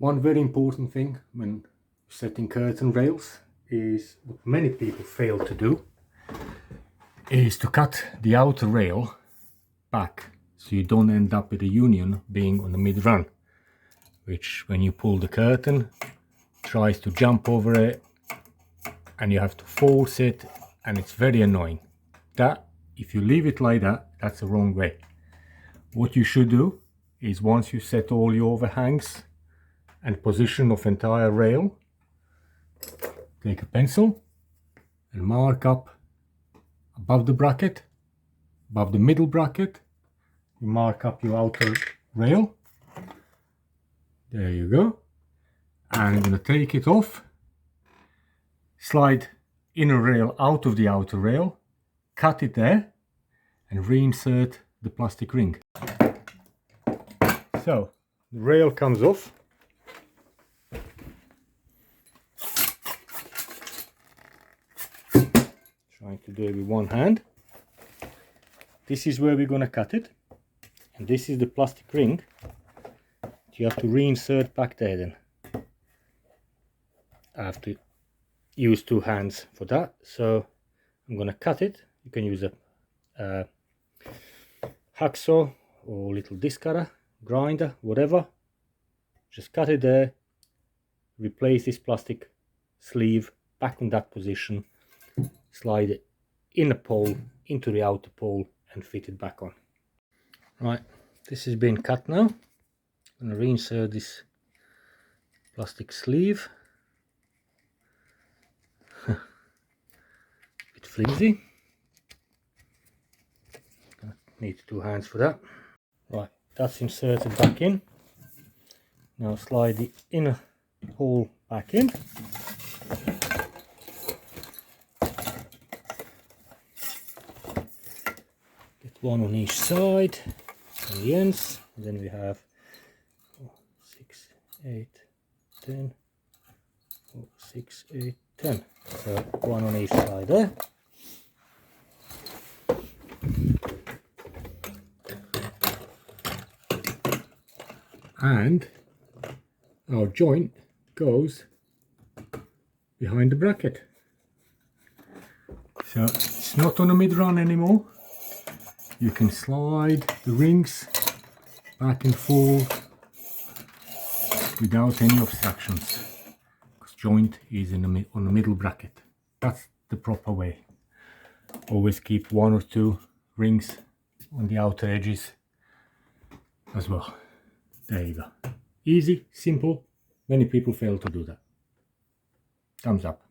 One very important thing when setting curtain rails is what many people fail to do is to cut the outer rail back so you don't end up with the union being on the mid-run, which when you pull the curtain tries to jump over it and you have to force it, and it's very annoying. That, if you leave it like that, that's the wrong way. What you should do is, once you set all your overhangs and position of entire rail, take a pencil and mark up above the bracket, above the middle bracket, you mark up your outer rail. There you go. And I'm going to take it off, slide inner rail out of the outer rail, cut it there, and reinsert the plastic ring. So the rail comes off. Trying to do it with one hand. This is where we're going to cut it, and this is the plastic ring you have to reinsert back there. Then I have to use two hands for that, so I'm going to cut it. You can use a hacksaw or little disc cutter, grinder, whatever. Just cut it there, replace this plastic sleeve back on that position, slide it in a pole into the outer pole and fit it back on. Right, this has been cut now. I'm going to reinsert this plastic sleeve. Bit flimsy. Need two hands for that. Right, that's inserted back in. Now slide the inner hole back in. Get one on each side on the ends, and then we have 6, 8, 10, 6, 8, 10. So one on each side there. And our joint goes behind the bracket. So it's not on a mid-run anymore. You can slide the rings back and forth without any obstructions, because joint is on the middle bracket. That's the proper way. Always keep one or two rings on the outer edges as well. There you go. Easy, simple. Many people fail to do that. Thumbs up.